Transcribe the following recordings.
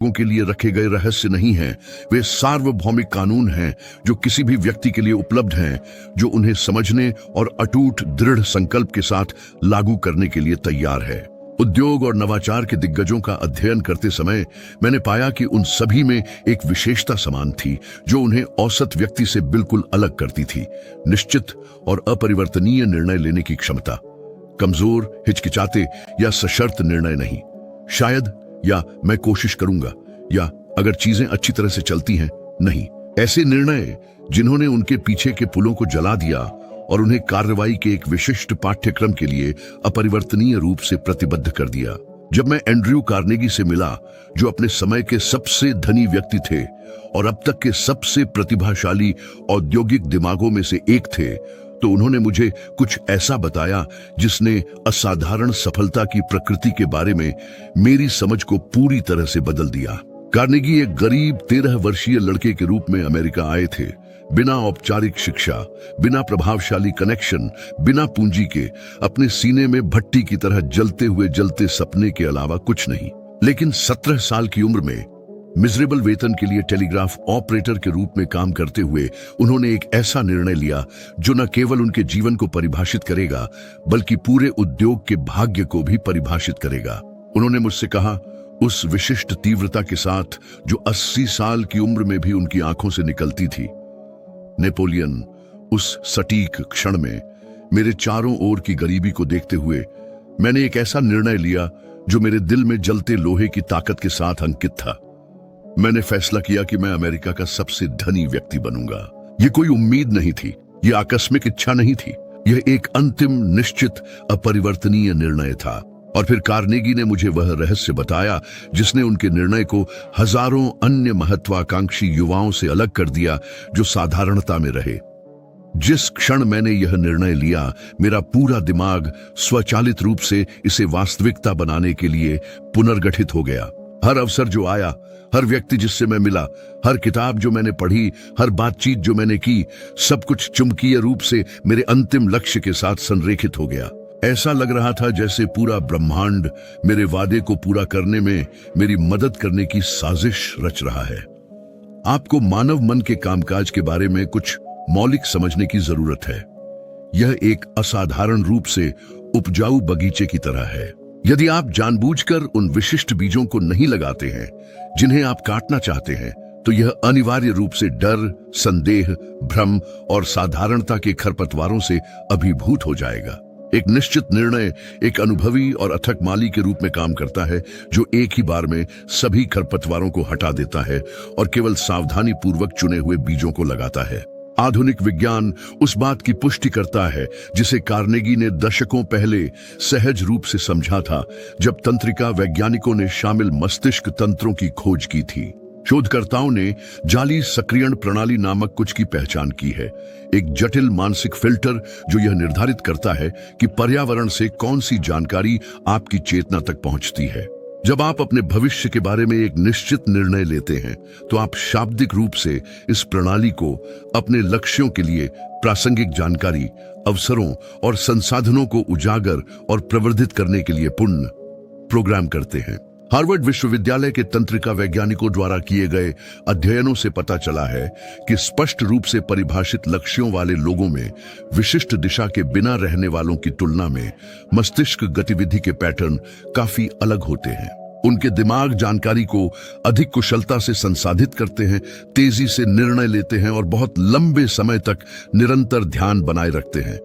लोगों के लिए रखे गए रहस्य नहीं हैं, वे सार्वभौमिक कानून हैं जो किसी भी व्यक्ति के लिए उपलब्ध हैं, जो उन्हें समझने और अटूट दृढ़ संकल्प के साथ लागू करने के लिए तैयार है। उद्योग और नवाचार के दिग्गजों का अध्ययन करते समय मैंने पाया कि उन सभी में एक विशेषता समान थी जो उन्हें औसत व्यक्ति से बिल्कुल अलग करती थी। निश्चित और अपरिवर्तनीय निर्णय लेने की क्षमता। कमजोर, हिचकिचाते या सशर्त निर्णय नहीं। शायद, या मैं कोशिश करूंगा, या अगर चीजें अच्छी तरह से चलती हैं, नहीं। ऐसे निर्णय जिन्होंने उनके पीछे के पुलों को जला दिया और उन्हें कार्रवाई के एक विशिष्ट पाठ्यक्रम के लिए अपरिवर्तनीय रूप से प्रतिबद्ध कर दिया। जब मैं एंड्रयू कार्नेगी से मिला, जो अपने समय के सबसे धनी व्यक्ति थे और अब तक के सबसे प्रतिभाशाली औद्योगिक दिमागों में से एक थे, तो उन्होंने मुझे कुछ ऐसा बताया जिसने असाधारण सफलता की प्रकृति के बारे में मेरी समझ को पूरी तरह से बदल दिया। कार्नेगी एक गरीब 13 वर्षीय लड़के के रूप में अमेरिका आए थे, बिना औपचारिक शिक्षा, बिना प्रभावशाली कनेक्शन, बिना पूंजी के, अपने सीने में भट्टी की तरह जलते हुए जलते सपने के अलावा कुछ नहीं। लेकिन 17 साल की उम्र में मिजरेबल वेतन के लिए टेलीग्राफ ऑपरेटर के रूप में काम करते हुए उन्होंने एक ऐसा निर्णय लिया जो न केवल उनके जीवन को परिभाषित करेगा, बल्कि पूरे उद्योग के भाग्य को भी परिभाषित करेगा। उन्होंने मुझसे कहा, उस विशिष्ट तीव्रता के साथ जो 80 साल की उम्र में भी उनकी आंखों से निकलती थी, नेपोलियन, उस सटीक क्षण में मेरे चारों ओर की गरीबी को देखते हुए मैंने एक ऐसा निर्णय लिया जो मेरे दिल में जलते लोहे की ताकत के साथ अंकित था। मैंने फैसला किया कि मैं अमेरिका का सबसे धनी व्यक्ति बनूंगा। यह कोई उम्मीद नहीं थी, यह आकस्मिक इच्छा नहीं थी, यह एक अंतिम, निश्चित, अपरिवर्तनीय निर्णय था। और फिर कार्नेगी ने मुझे वह रहस्य बताया जिसने उनके निर्णय को हजारों अन्य महत्वाकांक्षी युवाओं से अलग कर दिया जो साधारणता में रहे। जिस क्षण मैंने यह निर्णय लिया, मेरा पूरा दिमाग स्वचालित रूप से इसे वास्तविकता बनाने के लिए पुनर्गठित हो गया। हर अवसर जो आया, हर व्यक्ति जिससे मैं मिला, हर किताब जो मैंने पढ़ी, हर बातचीत जो मैंने की, सब कुछ चुंबकीय रूप से मेरे अंतिम लक्ष्य के साथ संरेखित हो गया। ऐसा लग रहा था जैसे पूरा ब्रह्मांड मेरे वादे को पूरा करने में मेरी मदद करने की साजिश रच रहा है। आपको मानव मन के कामकाज के बारे में कुछ मौलिक समझने की जरूरत है। यह एक असाधारण रूप से उपजाऊ बगीचे की तरह है। यदि आप जानबूझकर उन विशिष्ट बीजों को नहीं लगाते हैं जिन्हें आप काटना चाहते हैं, तो यह अनिवार्य रूप से डर, संदेह, भ्रम और साधारणता के खरपतवारों से अभिभूत हो जाएगा। एक निश्चित निर्णय एक अनुभवी और अथक माली के रूप में काम करता है जो एक ही बार में सभी खरपतवारों को हटा देता है और केवल सावधानी पूर्वक चुने हुए बीजों को लगाता है। आधुनिक विज्ञान उस बात की पुष्टि करता है जिसे कार्नेगी ने दशकों पहले सहज रूप से समझा था, जब तंत्रिका वैज्ञानिकों ने शामिल मस्तिष्क तंत्रों की खोज की थी। शोधकर्ताओं ने जाली सक्रियण प्रणाली नामक कुछ की पहचान की है, एक जटिल मानसिक फिल्टर जो यह निर्धारित करता है कि पर्यावरण से कौन सी जानकारी आपकी चेतना तक पहुंचती है। जब आप अपने भविष्य के बारे में एक निश्चित निर्णय लेते हैं, तो आप शाब्दिक रूप से इस प्रणाली को अपने लक्ष्यों के लिए प्रासंगिक जानकारी, अवसरों और संसाधनों को उजागर और प्रवर्धित करने के लिए प्रोग्राम करते हैं। हार्वर्ड विश्वविद्यालय के तंत्रिका वैज्ञानिकों द्वारा किए गए अध्ययनों से पता चला है कि स्पष्ट रूप से परिभाषित लक्ष्यों वाले लोगों में विशिष्ट दिशा के बिना रहने वालों की तुलना में मस्तिष्क गतिविधि के पैटर्न काफी अलग होते हैं। उनके दिमाग जानकारी को अधिक कुशलता से संसाधित करते हैं, तेजी से निर्णय लेते हैं और बहुत लंबे समय तक निरंतर ध्यान बनाए रखते हैं।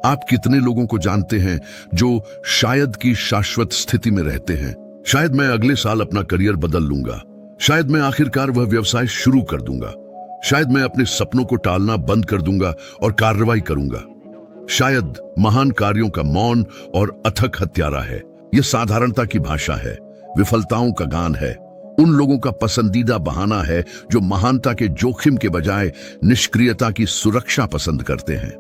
आप कितने लोगों को जानते हैं जो शायद की शाश्वत स्थिति में रहते हैं? शायद मैं अगले साल अपना करियर बदल लूंगा, शायद मैं आखिरकार वह व्यवसाय शुरू कर दूंगा, शायद मैं अपने सपनों को टालना बंद कर दूंगा और कार्रवाई करूंगा। शायद महान कार्यों का मौन और अथक हत्यारा है। यह साधारणता की भाषा है, विफलताओं का गान है, उन लोगों का पसंदीदा बहाना है जो महानता के जोखिम के बजाय निष्क्रियता की सुरक्षा पसंद करते हैं।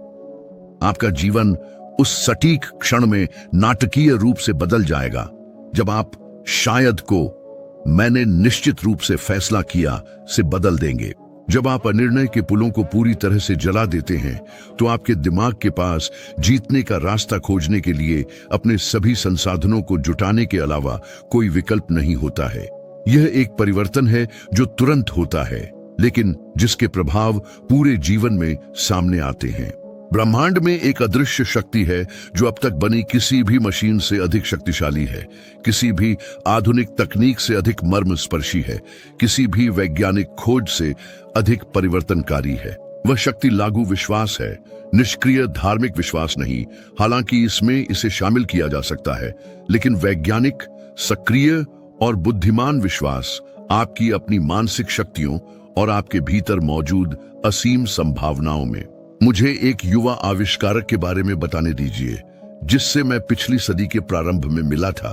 आपका जीवन उस सटीक क्षण में नाटकीय रूप से बदल जाएगा जब आप शायद को मैंने निश्चित रूप से फैसला किया से बदल देंगे। जब आप अनिर्णय के पुलों को पूरी तरह से जला देते हैं, तो आपके दिमाग के पास जीतने का रास्ता खोजने के लिए अपने सभी संसाधनों को जुटाने के अलावा कोई विकल्प नहीं होता है। यह एक परिवर्तन है जो तुरंत होता है, लेकिन जिसके प्रभाव पूरे जीवन में सामने आते हैं। ब्रह्मांड में एक अदृश्य शक्ति है जो अब तक बनी किसी भी मशीन से अधिक शक्तिशाली है, किसी भी आधुनिक तकनीक से अधिक मर्मस्पर्शी है, किसी भी वैज्ञानिक खोज से अधिक परिवर्तनकारी है। वह शक्ति लागू विश्वास है, निष्क्रिय धार्मिक विश्वास नहीं। हालांकि इसमें इसे शामिल किया जा सकता है, लेकिन वैज्ञानिक, सक्रिय और बुद्धिमान विश्वास आपकी अपनी मानसिक शक्तियों और आपके भीतर मौजूद असीम संभावनाओं में। मुझे एक युवा आविष्कारक के बारे में बताने दीजिए जिससे मैं पिछली सदी के प्रारंभ में मिला था।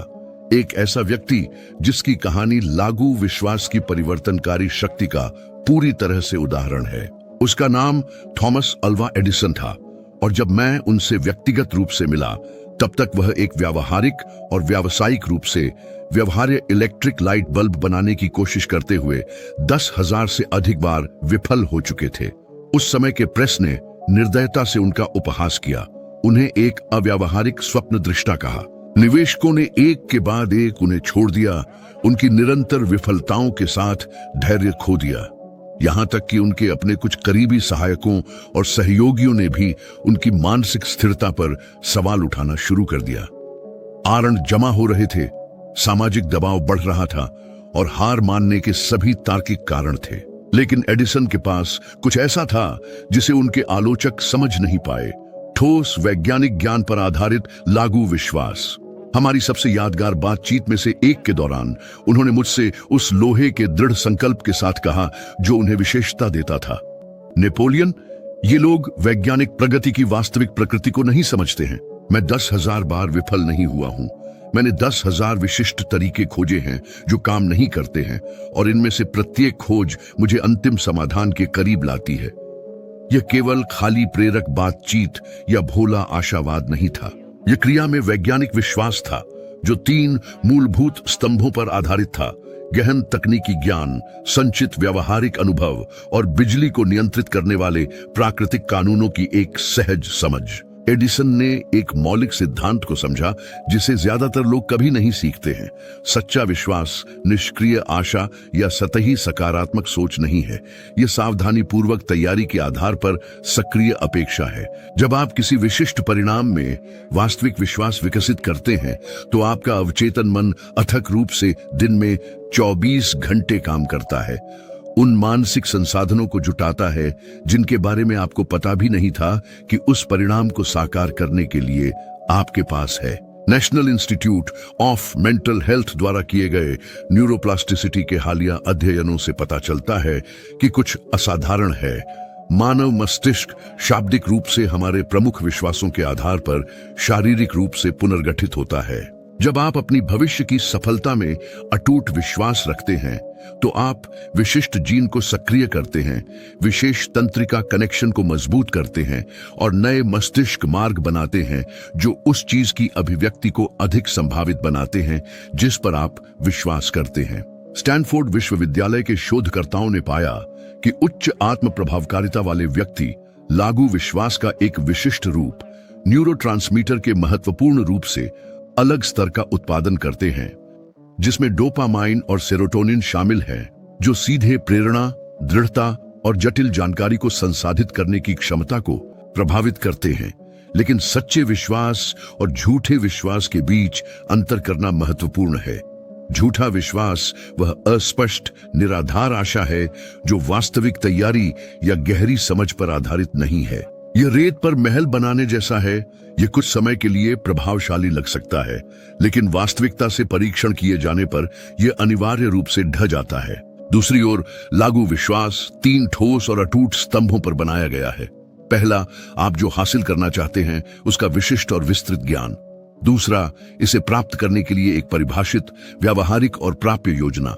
एक ऐसा व्यक्ति जिसकी कहानी लागू विश्वास की परिवर्तनकारी शक्ति का पूरी तरह से उदाहरण है। उसका नाम थॉमस अल्वा एडिसन था, और जब मैं उनसे व्यक्तिगत रूप से मिला तब तक वह एक व्यावहारिक और व्यावसायिक रूप से व्यवहार्य इलेक्ट्रिक लाइट बल्ब बनाने की कोशिश करते हुए 10,000 से अधिक बार विफल हो चुके थे। उस समय के प्रेस ने निर्दयता से उनका उपहास किया, उन्हें एक अव्यावहारिक स्वप्न दृष्टा कहा। निवेशकों ने एक के बाद एक उन्हें छोड़ दिया, उनकी निरंतर विफलताओं के साथ धैर्य खो दिया। यहां तक कि उनके अपने कुछ करीबी सहायकों और सहयोगियों ने भी उनकी मानसिक स्थिरता पर सवाल उठाना शुरू कर दिया। आरण जमा हो रहे थे, सामाजिक दबाव बढ़ रहा था और हार मानने के सभी तार्किक कारण थे। लेकिन एडिसन के पास कुछ ऐसा था जिसे उनके आलोचक समझ नहीं पाए, ठोस वैज्ञानिक ज्ञान पर आधारित लागू विश्वास। हमारी सबसे यादगार बातचीत में से एक के दौरान उन्होंने मुझसे उस लोहे के दृढ़ संकल्प के साथ कहा जो उन्हें विशेषता देता था। नेपोलियन, ये लोग वैज्ञानिक प्रगति की वास्तविक प्रकृति को नहीं समझते हैं। मैं 10,000 बार विफल नहीं हुआ हूं। मैंने 10,000 विशिष्ट तरीके खोजे हैं जो काम नहीं करते हैं, और इनमें से प्रत्येक खोज मुझे अंतिम समाधान के करीब लाती है। यह केवल खाली प्रेरक बातचीत या भोला आशावाद नहीं था। यह क्रिया में वैज्ञानिक विश्वास था जो 3 मूलभूत स्तंभों पर आधारित था: गहन तकनीकी ज्ञान, संचित व्यावहारिक अनुभव और बिजली को नियंत्रित करने वाले प्राकृतिक कानूनों की एक सहज समझ। एडिसन ने एक मौलिक सिद्धांत को समझा जिसे ज्यादातर लोग कभी नहीं सीखते हैं। सच्चा विश्वास निष्क्रिय आशा या सतही सकारात्मक सोच नहीं है, यह सावधानी पूर्वक तैयारी के आधार पर सक्रिय अपेक्षा है। जब आप किसी विशिष्ट परिणाम में वास्तविक विश्वास विकसित करते हैं तो आपका अवचेतन मन अथक रूप से दिन में 24 घंटे काम करता है, उन मानसिक संसाधनों को जुटाता है जिनके बारे में आपको पता भी नहीं था कि उस परिणाम को साकार करने के लिए आपके पास है। National institute of mental health द्वारा किए गए न्यूरोप्लास्टिसिटी के हालिया अध्ययनों से पता चलता है कि कुछ असाधारण है। मानव मस्तिष्क शाब्दिक रूप से हमारे प्रमुख विश्वासों के आधार पर शारीरिक रूप से पुनर्गठित होता है। जब आप अपनी भविष्य की सफलता में अटूट विश्वास रखते हैं तो आप विशिष्ट जीन को सक्रिय करते हैं, विशेष तंत्रिका कनेक्शन को मजबूत करते हैं और नए मस्तिष्क मार्ग बनाते हैं जो उस चीज की अभिव्यक्ति को अधिक संभावित बनाते हैं जिस पर आप विश्वास करते हैं। स्टैनफोर्ड विश्वविद्यालय के शोधकर्ताओं ने पाया कि उच्च आत्म प्रभावकारिता वाले व्यक्ति लागू विश्वास का एक विशिष्ट रूप, न्यूरोट्रांसमीटर के महत्वपूर्ण रूप से अलग स्तर का उत्पादन करते हैं, जिसमें डोपामाइन और सेरोटोनिन शामिल हैं, जो सीधे प्रेरणा, दृढ़ता और जटिल जानकारी को संसाधित करने की क्षमता को प्रभावित करते हैं। लेकिन सच्चे विश्वास और झूठे विश्वास के बीच अंतर करना महत्वपूर्ण है। झूठा विश्वास वह अस्पष्ट, निराधार आशा है जो वास्तविक तैयारी या गहरी समझ पर आधारित नहीं है। यह रेत पर महल बनाने जैसा है। यह कुछ समय के लिए प्रभावशाली लग सकता है, लेकिन वास्तविकता से परीक्षण किए जाने पर यह अनिवार्य रूप से ढह जाता है। दूसरी ओर लागू विश्वास 3 ठोस और अटूट स्तंभों पर बनाया गया है। पहला, आप जो हासिल करना चाहते हैं उसका विशिष्ट और विस्तृत ज्ञान। दूसरा, इसे प्राप्त करने के लिए एक परिभाषित, व्यावहारिक और प्राप्य योजना।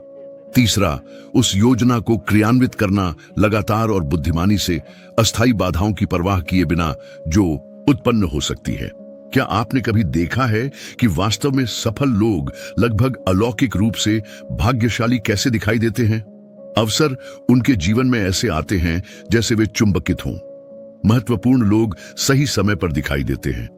तीसरा, उस योजना को क्रियान्वित करना लगातार और बुद्धिमानी से, अस्थायी बाधाओं की परवाह किए बिना जो उत्पन्न हो सकती है। क्या आपने कभी देखा है कि वास्तव में सफल लोग लगभग अलौकिक रूप से भाग्यशाली कैसे दिखाई देते हैं? अवसर उनके जीवन में ऐसे आते हैं जैसे वे चुंबकित हों। महत्वपूर्ण लोग सही समय पर दिखाई देते हैं।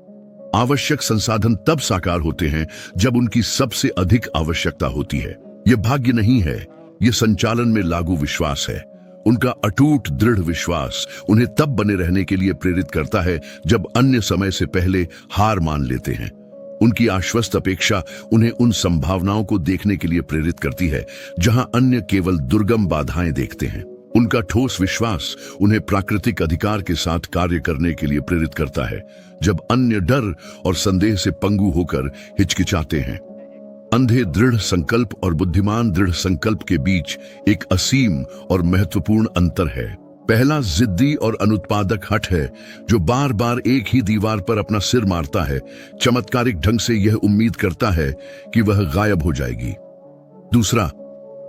आवश्यक संसाधन तब साकार होते हैं जब उनकी सबसे अधिक आवश्यकता होती है। ये भाग्य नहीं है, ये संचालन में लागू विश्वास है। उनका अटूट दृढ़ विश्वास उन्हें तब बने रहने के लिए प्रेरित करता है जब अन्य समय से पहले हार मान लेते हैं। उनकी आश्वस्त अपेक्षा उन्हें उन संभावनाओं को देखने के लिए प्रेरित करती है जहां अन्य केवल दुर्गम बाधाएं देखते हैं। उनका ठोस विश्वास उन्हें प्राकृतिक अधिकार के साथ कार्य करने के लिए प्रेरित करता है जब अन्य डर और संदेह से पंगु होकर हिचकिचाते हैं। अंधे दृढ़ संकल्प और बुद्धिमान दृढ़ संकल्प के बीच एक असीम और महत्वपूर्ण अंतर है। पहला जिद्दी और अनुत्पादक हठ है जो बार बार एक ही दीवार पर अपना सिर मारता है, चमत्कारिक ढंग से यह उम्मीद करता है कि वह गायब हो जाएगी। दूसरा,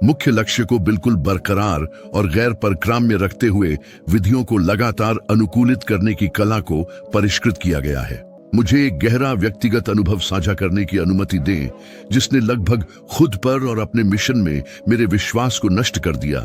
मुख्य लक्ष्य को बिल्कुल बरकरार और गैर परक्राम्य रखते हुए विधियों को लगातार अनुकूलित करने की कला को परिष्कृत किया गया है। मुझे एक गहरा व्यक्तिगत अनुभव साझा करने की अनुमति दें जिसने लगभग खुद पर और अपने मिशन में मेरे विश्वास को नष्ट कर दिया,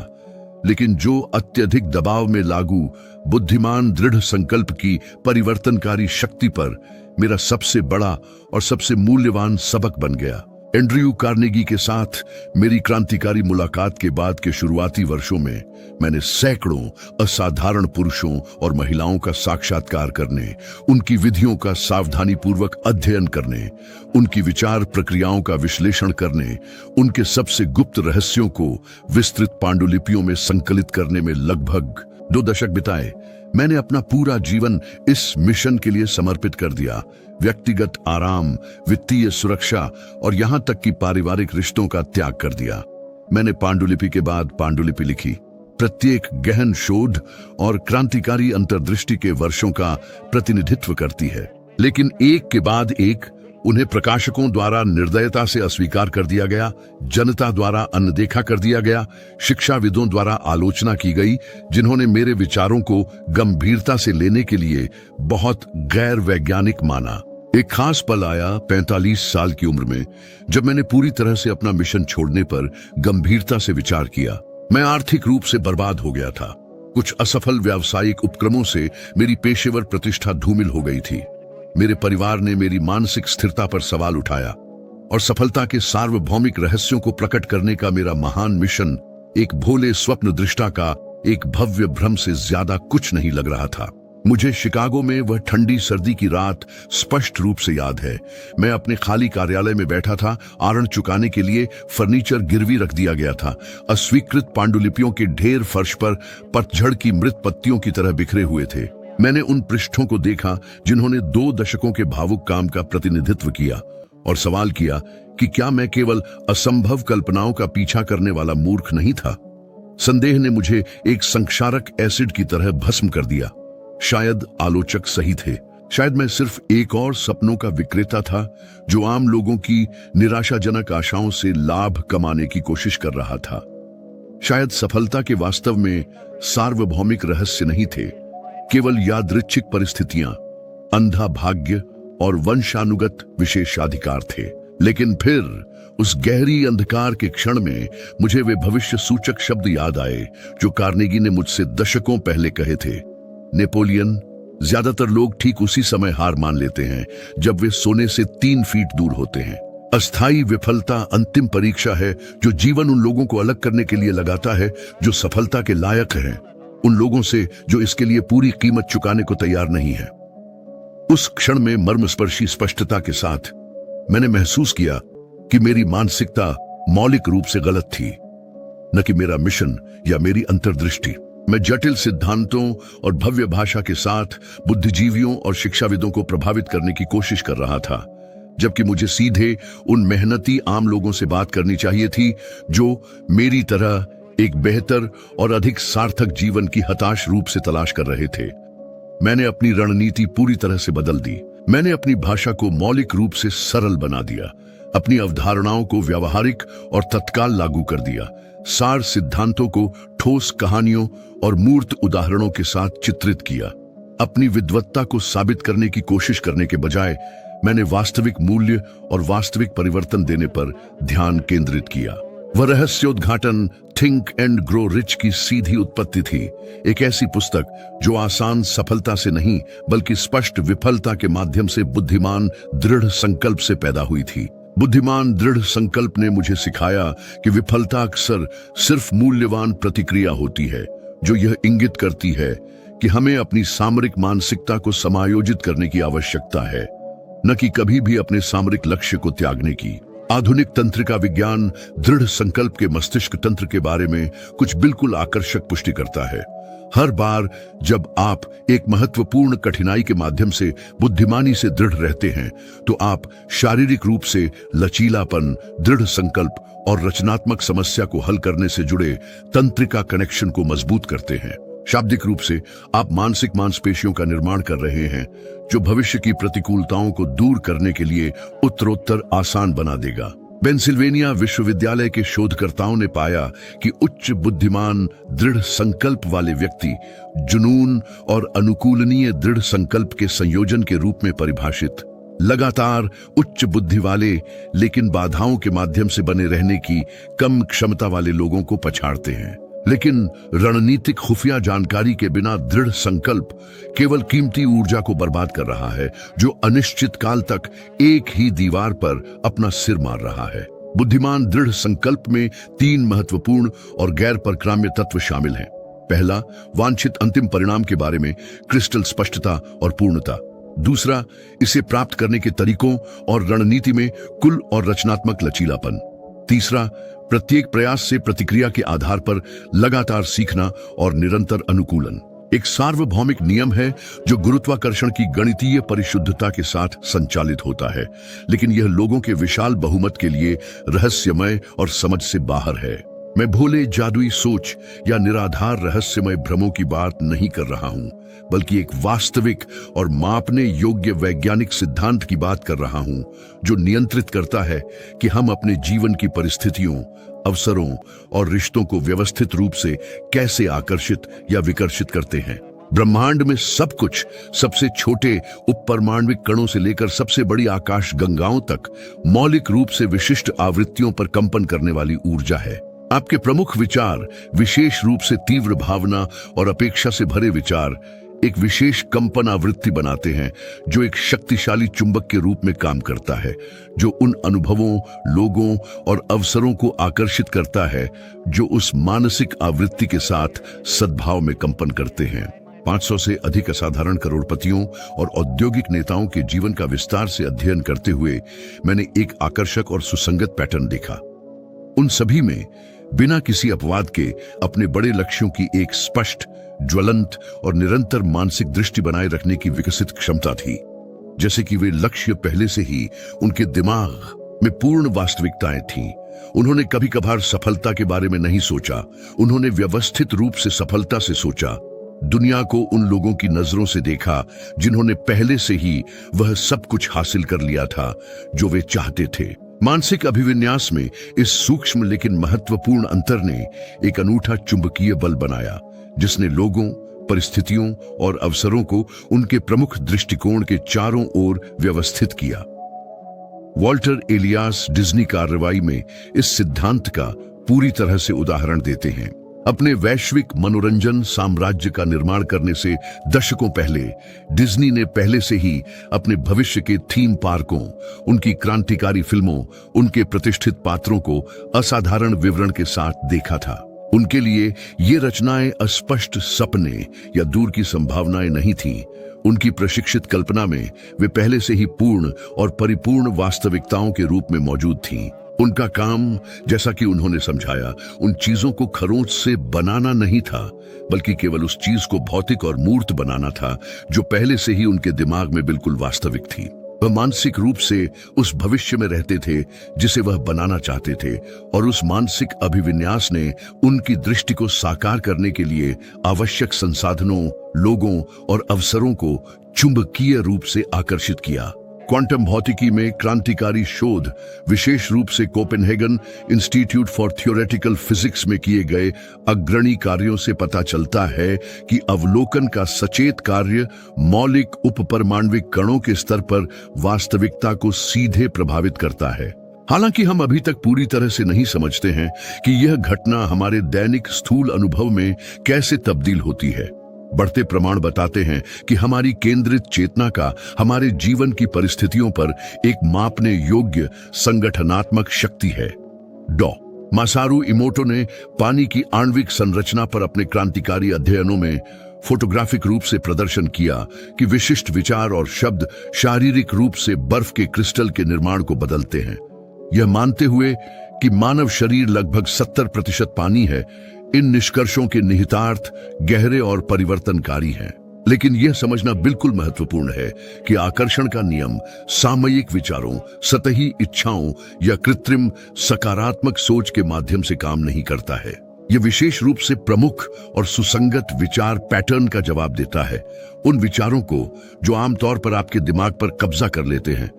लेकिन जो अत्यधिक दबाव में लागू बुद्धिमान दृढ़ संकल्प की परिवर्तनकारी शक्ति पर मेरा सबसे बड़ा और सबसे मूल्यवान सबक बन गया। एंड्रयू कार्नेगी के साथ मेरी क्रांतिकारी मुलाकात के बाद के शुरुआती वर्षों में मैंने सैकड़ों असाधारण पुरुषों और महिलाओं का साक्षात्कार करने, उनकी विधियों का सावधानीपूर्वक अध्ययन करने, उनकी विचार प्रक्रियाओं का विश्लेषण करने, उनके सबसे गुप्त रहस्यों को विस्तृत पांडुलिपियों में संकलित करने में लगभग 2 दशक बिताए। मैंने अपना पूरा जीवन इस मिशन के लिए समर्पित कर दिया। व्यक्तिगत आराम, वित्तीय सुरक्षा और यहां तक कि पारिवारिक रिश्तों का त्याग कर दिया। मैंने पांडुलिपि के बाद पांडुलिपि लिखी। प्रत्येक गहन शोध और क्रांतिकारी अंतर्दृष्टि के वर्षों का प्रतिनिधित्व करती है, लेकिन एक के बाद एक उन्हें प्रकाशकों द्वारा निर्दयता से अस्वीकार कर दिया गया, जनता द्वारा अनदेखा कर दिया गया, शिक्षाविदों द्वारा आलोचना की गई जिन्होंने मेरे विचारों को गंभीरता से लेने के लिए बहुत गैर वैज्ञानिक माना। एक खास पल आया 45 साल की उम्र में जब मैंने पूरी तरह से अपना मिशन छोड़ने पर गंभीरता से विचार किया। मैं आर्थिक रूप से बर्बाद हो गया था। कुछ असफल व्यावसायिक उपक्रमों से मेरी पेशेवर प्रतिष्ठा धूमिल हो गई थी। मेरे परिवार ने मेरी मानसिक स्थिरता पर सवाल उठाया और सफलता के सार्वभौमिक रहस्यों को प्रकट करने का मेरा महान मिशन एक भोले स्वप्न दृष्टा का एक भव्य भ्रम से ज्यादा कुछ नहीं लग रहा था। मुझे शिकागो में वह ठंडी सर्दी की रात स्पष्ट रूप से याद है। मैं अपने खाली कार्यालय में बैठा था। आरण चुकाने के लिए फर्नीचर गिरवी रख दिया गया था। अस्वीकृत पांडुलिपियों के ढेर फर्श पर पतझड़ की मृत पत्तियों की तरह बिखरे हुए थे। मैंने उन पृष्ठों को देखा जिन्होंने 2 दशकों के भावुक काम का प्रतिनिधित्व किया और सवाल किया कि क्या मैं केवल असंभव कल्पनाओं का पीछा करने वाला मूर्ख नहीं था। संदेह ने मुझे एक संक्षारक एसिड की तरह भस्म कर दिया। शायद आलोचक सही थे। शायद मैं सिर्फ एक और सपनों का विक्रेता था जो आम लोगों की निराशाजनक आशाओं से लाभ कमाने की कोशिश कर रहा था। शायद सफलता के वास्तव में सार्वभौमिक रहस्य नहीं थे, केवल यादृच्छिक परिस्थितियां, अंधा भाग्य और वंशानुगत विशेषाधिकार थे। लेकिन फिर उस गहरी अंधकार के क्षण में मुझे वे भविष्य सूचक शब्द याद आए जो कार्नेगी ने मुझसे दशकों पहले कहे थे। नेपोलियन, ज्यादातर लोग ठीक उसी समय हार मान लेते हैं जब वे सोने से 3 फीट दूर होते हैं। अस्थायी विफलता अंतिम परीक्षा है जो जीवन उन लोगों को अलग करने के लिए लगाता है जो सफलता के लायक हैं, उन लोगों से जो इसके लिए पूरी कीमत चुकाने को तैयार नहीं है। उस क्षण में मर्मस्पर्शी स्पष्टता के साथ मैंने महसूस किया कि मेरी मानसिकता मौलिक रूप से गलत थी, न कि मेरा मिशन या मेरी अंतर्दृष्टि। मैं जटिल सिद्धांतों और भव्य भाषा के साथ बुद्धिजीवियों और शिक्षाविदों को प्रभावित करने की कोशिश कर रहा था, जबकि मुझे सीधे उन मेहनती आम लोगों से बात करनी चाहिए थी जो मेरी तरह एक बेहतर और अधिक सार्थक जीवन की हताश रूप से तलाश कर रहे थे। मैंने अपनी रणनीति पूरी तरह से बदल दी। मैंने अपनी भाषा को मौलिक रूप से सरल बना दिया, अपनी अवधारणाओं को व्यावहारिक और तत्काल लागू कर दिया, सार सिद्धांतों को ठोस कहानियों और मूर्त उदाहरणों के साथ चित्रित किया। अपनी विद्वत्ता को साबित करने की कोशिश करने के बजाय मैंने वास्तविक मूल्य और वास्तविक परिवर्तन देने पर ध्यान केंद्रित किया। वह रहस्योद्घाटन थिंक एंड ग्रो रिच की सीधी उत्पत्ति थी, एक ऐसी पुस्तक जो आसान सफलता से नहीं बल्कि स्पष्ट विफलता के माध्यम से बुद्धिमान दृढ़ संकल्प से पैदा हुई थी। बुद्धिमान दृढ़ संकल्प ने मुझे सिखाया कि विफलता अक्सर सिर्फ मूल्यवान प्रतिक्रिया होती है, जो यह इंगित करती है कि हमें अपनी सामरिक मानसिकता को समायोजित करने की आवश्यकता है, न कि कभी भी अपने सामरिक लक्ष्य को त्यागने की। आधुनिक तंत्रिका विज्ञान दृढ़ संकल्प के मस्तिष्क तंत्र के बारे में कुछ बिल्कुल आकर्षक पुष्टि करता है। हर बार जब आप एक महत्वपूर्ण कठिनाई के माध्यम से बुद्धिमानी से दृढ़ रहते हैं, तो आप शारीरिक रूप से लचीलापन, दृढ़ संकल्प और रचनात्मक समस्या को हल करने से जुड़े तंत्रिका कनेक्शन को मजबूत करते हैं। शाब्दिक रूप से आप मानसिक मांसपेशियों का निर्माण कर रहे हैं, जो भविष्य की प्रतिकूलताओं को दूर करने के लिए उत्तरोत्तर आसान बना देगा। पेंसिल्वेनिया विश्वविद्यालय के शोधकर्ताओं ने पाया कि उच्च बुद्धिमान दृढ़ संकल्प वाले व्यक्ति जुनून और अनुकूलनीय दृढ़ संकल्प के संयोजन के रूप में परिभाषित लगातार उच्च बुद्धि वाले लेकिन बाधाओं के माध्यम से बने रहने की कम क्षमता वाले लोगों को पछाड़ते हैं। लेकिन रणनीतिक खुफिया जानकारी के बिना दृढ़ संकल्प केवल कीमती ऊर्जा को बर्बाद कर रहा है, जो अनिश्चित काल तक एक ही दीवार पर अपना सिर मार रहा है। बुद्धिमान दृढ़ संकल्प में 3 महत्वपूर्ण और गैर परक्राम्य तत्व शामिल हैं। पहला, वांछित अंतिम परिणाम के बारे में क्रिस्टल स्पष्टता और पूर्णता। दूसरा, इसे प्राप्त करने के तरीकों और रणनीति में कुल और रचनात्मक लचीलापन। तीसरा, प्रत्येक प्रयास से प्रतिक्रिया के आधार पर लगातार सीखना और निरंतर अनुकूलन। एक सार्वभौमिक नियम है जो गुरुत्वाकर्षण की गणितीय परिशुद्धता के साथ संचालित होता है, लेकिन यह लोगों के विशाल बहुमत के लिए रहस्यमय और समझ से बाहर है। मैं भोले जादुई सोच या निराधार रहस्यमय भ्रमों की बात नहीं कर रहा हूं, बल्कि एक वास्तविक और मापने योग्य वैज्ञानिक सिद्धांत की बात कर रहा हूं, जो नियंत्रित करता है कि हम अपने जीवन की परिस्थितियों, अवसरों और रिश्तों को व्यवस्थित रूप से कैसे आकर्षित या विकर्षित करते हैं। ब्रह्मांड में सब कुछ, सबसे छोटे उपपरमाण्विक कणों से लेकर सबसे बड़ी आकाश गंगाओं तक, मौलिक रूप से विशिष्ट आवृत्तियों पर कंपन करने वाली ऊर्जा है। आपके प्रमुख विचार, विशेष रूप से तीव्र भावना और अपेक्षा से भरे विचार, एक विशेष कंपन आवृत्ति बनाते हैं, जो एक शक्तिशाली चुंबक के रूप में काम करता है, जो उन अनुभवों, लोगों और अवसरों को आकर्षित करता है जो उस मानसिक आवृत्ति के साथ सद्भाव में कंपन करते हैं। 500 से अधिक असाधारण करोड़पतियों और औद्योगिक नेताओं के जीवन का विस्तार से अध्ययन करते हुए मैंने एक आकर्षक और सुसंगत पैटर्न देखा। उन सभी में बिना किसी अपवाद के अपने बड़े लक्ष्यों की एक स्पष्ट, ज्वलंत और निरंतर मानसिक दृष्टि बनाए रखने की विकसित क्षमता थी, जैसे कि वे लक्ष्य पहले से ही उनके दिमाग में पूर्ण वास्तविकताएं थीं। उन्होंने कभी कभार सफलता के बारे में नहीं सोचा, उन्होंने व्यवस्थित रूप से सफलता से सोचा। दुनिया को उन लोगों की नजरों से देखा जिन्होंने पहले से ही वह सब कुछ हासिल कर लिया था जो वे चाहते थे। मानसिक अभिविन्यास में इस सूक्ष्म लेकिन महत्वपूर्ण अंतर ने एक अनूठा चुंबकीय बल बनाया, जिसने लोगों, परिस्थितियों और अवसरों को उनके प्रमुख दृष्टिकोण के चारों ओर व्यवस्थित किया। वॉल्टर एलियास डिज्नी कार्रवाई में इस सिद्धांत का पूरी तरह से उदाहरण देते हैं। अपने वैश्विक मनोरंजन साम्राज्य का निर्माण करने से दशकों पहले डिज्नी ने पहले से ही अपने भविष्य के थीम पार्कों, उनकी क्रांतिकारी फिल्मों, उनके प्रतिष्ठित पात्रों को असाधारण विवरण के साथ देखा था। उनके लिए ये रचनाएं अस्पष्ट सपने या दूर की संभावनाएं नहीं थीं। उनकी प्रशिक्षित कल्पना में वे पहले से ही पूर्ण और परिपूर्ण वास्तविकताओं के रूप में मौजूद थीं। उनका काम, जैसा कि उन्होंने समझाया, उन चीजों को खरोंच से बनाना नहीं था, बल्कि केवल उस चीज को भौतिक और मूर्त बनाना था जो पहले से ही उनके दिमाग में बिल्कुल वास्तविक थी। वह मानसिक रूप से उस भविष्य में रहते थे जिसे वह बनाना चाहते थे, और उस मानसिक अभिविन्यास ने उनकी दृष्टि को साकार करने के लिए आवश्यक संसाधनों, लोगों और अवसरों को चुंबकीय रूप से आकर्षित किया। क्वांटम भौतिकी में क्रांतिकारी शोध, विशेष रूप से Copenhagen institute for theoretical physics में किए गए अग्रणी कार्यों से पता चलता है कि अवलोकन का सचेत कार्य मौलिक उपपरमाण्विक कणों के स्तर पर वास्तविकता को सीधे प्रभावित करता है। हालांकि हम अभी तक पूरी तरह से नहीं समझते हैं कि यह घटना हमारे दैनिक स्थूल अनुभव में कैसे तब्दील होती है। बढ़ते प्रमाण बताते हैं कि हमारी केंद्रित चेतना का हमारे जीवन की परिस्थितियों पर एक मापने योग्य संगठनात्मक शक्ति है। डॉ मासारू इमोटो ने पानी की आणविक संरचना पर अपने क्रांतिकारी अध्ययनों में फोटोग्राफिक रूप से प्रदर्शन किया कि विशिष्ट विचार और शब्द शारीरिक रूप से बर्फ के क्रिस्टल के निर्माण को बदलते हैं। यह मानते हुए कि मानव शरीर लगभग 70% पानी है, इन निष्कर्षों के निहितार्थ गहरे और परिवर्तनकारी हैं। लेकिन यह समझना बिल्कुल महत्वपूर्ण है कि आकर्षण का नियम सामयिक विचारों, सतही इच्छाओं या कृत्रिम सकारात्मक सोच के माध्यम से काम नहीं करता है। यह विशेष रूप से प्रमुख और सुसंगत विचार पैटर्न का जवाब देता है, उन विचारों को जो आमतौर पर आपके दिमाग पर कब्जा कर लेते हैं,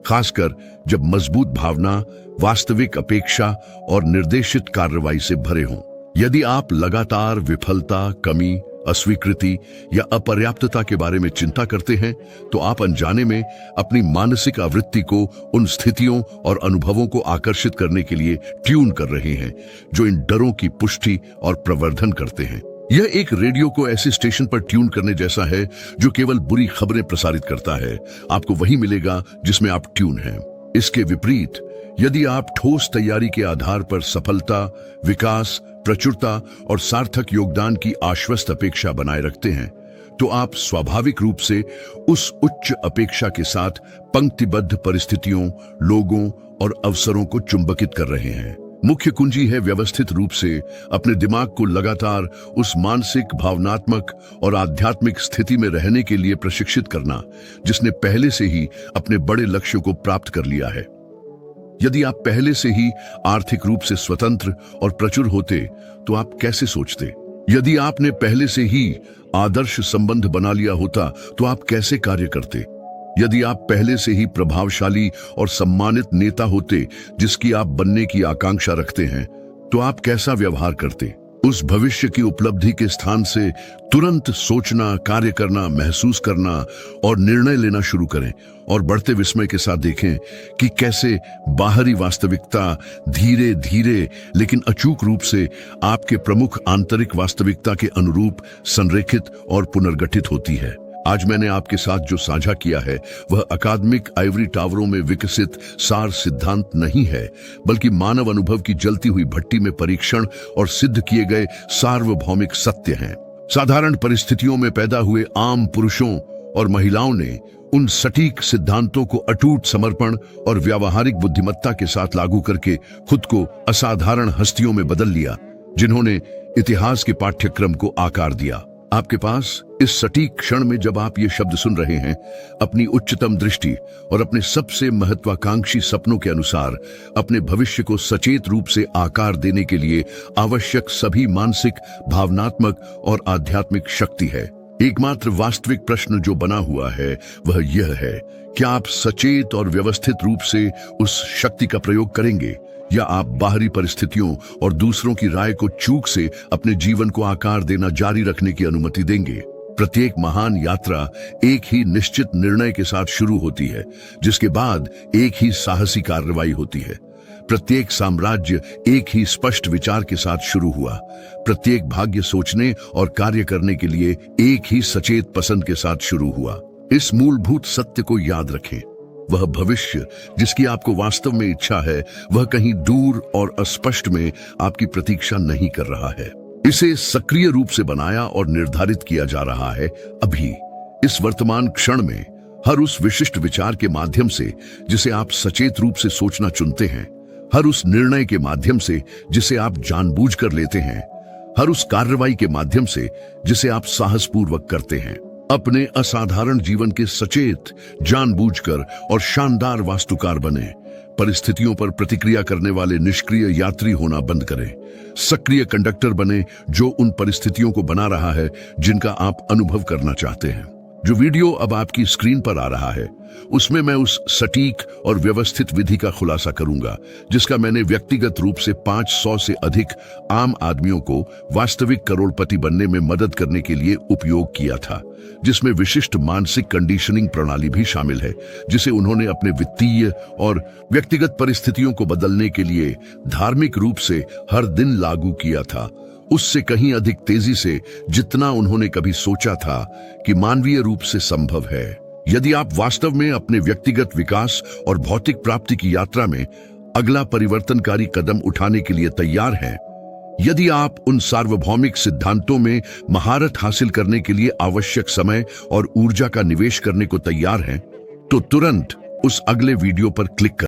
खासकर जब मजबूत भावना, वास्तविक अपेक्षा और निर्देशित कार्रवाई से भरे हों। यदि आप लगातार विफलता, कमी, अस्वीकृति या अपर्याप्तता के बारे में चिंता करते हैं, तो आप अनजाने में अपनी मानसिक आवृत्ति को उन स्थितियों और अनुभवों को आकर्षित करने के लिए ट्यून कर रहे हैं जो इन डरों की पुष्टि और प्रवर्धन करते हैं। यह एक रेडियो को ऐसे स्टेशन पर ट्यून करने जैसा है जो केवल बुरी खबरें प्रसारित करता है। आपको वही मिलेगा जिसमें आप ट्यून हैं। इसके विपरीत, यदि आप ठोस तैयारी के आधार पर सफलता, विकास, प्रचुरता और सार्थक योगदान की आश्वस्त अपेक्षा बनाए रखते हैं, तो आप स्वाभाविक रूप से उस उच्च अपेक्षा के साथ पंक्तिबद्ध परिस्थितियों, लोगों और अवसरों को चुंबकित कर रहे हैं। मुख्य कुंजी है व्यवस्थित रूप से अपने दिमाग को लगातार उस मानसिक, भावनात्मक और आध्यात्मिक स्थिति में रहने के लिए प्रशिक्षित करना जिसने पहले से ही अपने बड़े लक्ष्यों को प्राप्त कर लिया है। यदि आप पहले से ही आर्थिक रूप से स्वतंत्र और प्रचुर होते तो आप कैसे सोचते? यदि आपने पहले से ही आदर्श संबंध बना लिया होता तो आप कैसे कार्य करते? यदि आप पहले से ही प्रभावशाली और सम्मानित नेता होते जिसकी आप बनने की आकांक्षा रखते हैं, तो आप कैसा व्यवहार करते? उस भविष्य की उपलब्धि के स्थान से तुरंत सोचना, कार्य करना, महसूस करना और निर्णय लेना शुरू करें और बढ़ते विस्मय के साथ देखें कि कैसे बाहरी वास्तविकता धीरे धीरे लेकिन अचूक रूप से आपके प्रमुख आंतरिक वास्तविकता के अनुरूप संरेखित और पुनर्गठित होती है। आज मैंने आपके साथ जो साझा किया है वह अकादमिक आइवरी टावरों में विकसित सार सिद्धांत नहीं है, बल्कि मानव अनुभव की जलती हुई भट्टी में परीक्षण और सिद्ध किए गए सार्वभौमिक सत्य हैं। साधारण परिस्थितियों में पैदा हुए आम पुरुषों और महिलाओं ने उन सटीक सिद्धांतों को अटूट समर्पण और व्यावहारिक बुद्धिमत्ता के साथ लागू करके खुद को असाधारण हस्तियों में बदल लिया, जिन्होंने इतिहास के पाठ्यक्रम को आकार दिया। आपके पास इस सटीक क्षण में जब आप ये शब्द सुन रहे हैं, अपनी उच्चतम दृष्टि और अपने सबसे महत्वाकांक्षी सपनों के अनुसार अपने भविष्य को सचेत रूप से आकार देने के लिए आवश्यक सभी मानसिक, भावनात्मक और आध्यात्मिक शक्ति है। एकमात्र वास्तविक प्रश्न जो बना हुआ है वह यह है, क्या आप सचेत और व्यवस्थित रूप से उस शक्ति का प्रयोग करेंगे, या आप बाहरी परिस्थितियों और दूसरों की राय को चूक से अपने जीवन को आकार देना जारी रखने की अनुमति देंगे? प्रत्येक महान यात्रा एक ही निश्चित निर्णय के साथ शुरू होती है, जिसके बाद एक ही साहसी कार्रवाई होती है। प्रत्येक साम्राज्य एक ही स्पष्ट विचार के साथ शुरू हुआ। प्रत्येक भाग्य सोचने और कार्य करने के लिए एक ही सचेत पसंद के साथ शुरू हुआ। इस मूलभूत सत्य को याद रखें। वह भविष्य जिसकी आपको वास्तव में इच्छा है, वह कहीं दूर और अस्पष्ट में आपकी प्रतीक्षा नहीं कर रहा है। इसे सक्रिय रूप से बनाया और निर्धारित किया जा रहा है अभी, इस वर्तमान क्षण में, हर उस विशिष्ट विचार के माध्यम से जिसे आप सचेत रूप से सोचना चुनते हैं, हर उस निर्णय के माध्यम से जिसे आप जानबूझकर लेते हैं, हर उस कार्रवाई के माध्यम से जिसे आप साहसपूर्वक करते हैं। अपने असाधारण जीवन के सचेत, जानबूझकर और शानदार वास्तुकार बने। परिस्थितियों पर प्रतिक्रिया करने वाले निष्क्रिय यात्री होना बंद करें। सक्रिय कंडक्टर बने जो उन परिस्थितियों को बना रहा है जिनका आप अनुभव करना चाहते हैं। जो वीडियो अब आपकी स्क्रीन पर आ रहा है, उसमें मैं उस सटीक और व्यवस्थित विधि का खुलासा करूंगा जिसका मैंने व्यक्तिगत रूप से 500 से अधिक आम आदमियों को वास्तविक करोड़पति बनने में मदद करने के लिए उपयोग किया था, जिसमें विशिष्ट मानसिक कंडीशनिंग प्रणाली भी शामिल है जिसे उन्होंने अपने वित्तीय और व्यक्तिगत परिस्थितियों को बदलने के लिए धार्मिक रूप से हर दिन लागू किया था उससे कहीं अधिक तेजी से जितना उन्होंने कभी सोचा था कि मानवीय रूप से संभव है। यदि आप वास्तव में अपने व्यक्तिगत विकास और भौतिक प्राप्ति की यात्रा में अगला परिवर्तनकारी कदम उठाने के लिए तैयार हैं, यदि आप उन सार्वभौमिक सिद्धांतों में महारत हासिल करने के लिए आवश्यक समय और ऊर्जा का निवेश करने को तैयार हैं, तो तुरंत उस अगले वीडियो पर क्लिक करें।